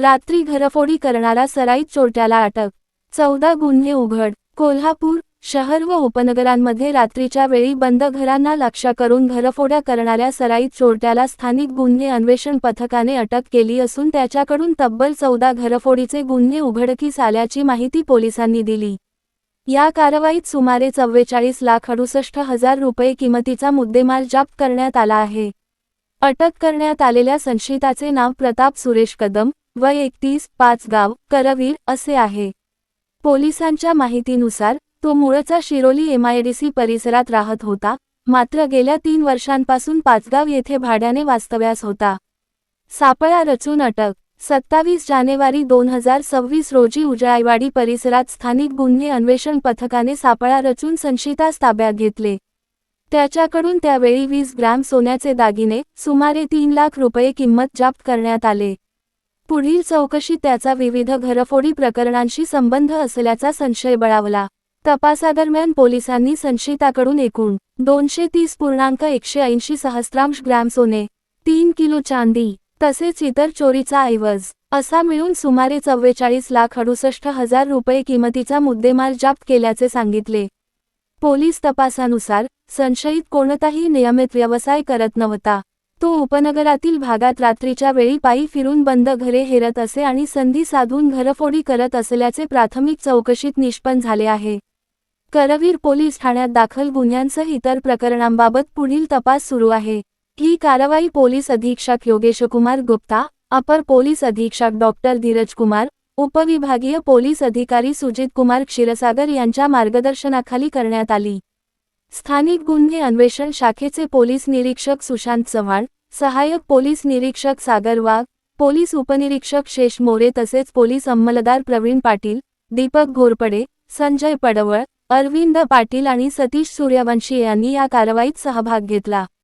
रात्री घरफोडी करणारा सराईत चोरट्याला अटक. 14 गुन्हे उघड. कोल्हापूर शहर व उपनगरांमध्ये रात्रीच्या वेळी बंद घरांना लक्ष्य करून घरफोड्या करणाऱ्या सराईत चोरट्याला स्थानिक गुन्हे अन्वेषण पथकाने अटक केली असून त्याच्याकडून तब्बल 14 घरफोडीचे गुन्हे उघडकीस आल्याची माहिती पोलिसांनी दिली. या कारवाईत सुमारे 44,68,000 रुपये किमतीचा मुद्देमाल जप्त करण्यात आला आहे. अटक करण्यात आलेल्या संशयिताचे नाव प्रताप सुरेश कदम, वय 31, पाचगाव, करवीर असे आहे. पोलिसांच्या माहितीनुसार तो मूळचा शिरोली एमआयडीसी परिसरात राहत होता, मात्र गेल्या 3 वर्षांपासून पाचगाव येथे भाड्याने वास्तव्यास होता. सापळा रचून अटक. 27 जानेवारी 2026 रोजी उजळाईवाडी परिसरात स्थानिक गुन्हे अन्वेषण पथकाने सापळा रचून संशयितास ताब्यात घेतले. त्याच्याकडून त्यावेळी 20 ग्रॅम सोन्याचे दागिने, सुमारे 3 लाख रुपये किंमत जप्त करण्यात आले. पुढील चौकशीत त्याचा विविध घरफोडी प्रकरणांशी संबंध असल्याचा संशय बळावला. तपासादरम्यान पोलिसांनी संशयिताकडून एकूण 230.180 सहस्रांश ग्रॅम सोने, 3 किलो चांदी तसेच इतर चोरीचा ऐवज असा मिळून सुमारे 44,68,000 रुपये किमतीचा मुद्देमाल जप्त केल्याचे सांगितले. पोलीस तपासानुसार संशयित कोणताही नियमित व्यवसाय करत नव्हता. तो उपनगरातील भागात रात्रीच्या वेळी पायी फिरून बंद घरे हेरत असे आणि संधी साधून घरफोडी करत असल्याचे प्राथमिक चौकशीत निष्पन्न झाले आहे. करवीर पोलीस ठाण्यात दाखल गुन्ह्यांसह इतर प्रकरणांबाबत पुढील तपास सुरू आहे. ही कारवाई पोलीस अधीक्षक योगेशकुमार गुप्ता, अपर पोलीस अधीक्षक डॉक्टर धीरज कुमार, उपविभागीय पोलीस अधिकारी सुजित कुमार क्षीरसागर यांच्या मार्गदर्शनाखाली करण्यात आली. स्थानिक गुन्हे अन्वेषण शाखेचे पोलीस निरीक्षक सुशांत चव्हाण, सहाय्यक पोलीस निरीक्षक सागर वाघ, पोलीस उपनिरीक्षक शेष मोरे तसेच पोलीस अंमलदार प्रवीण पाटील, दीपक घोरपडे, संजय पडवळ, अरविंद पाटील आणि सतीश सूर्यवंशी यांनी या कारवाईत सहभाग घेतला.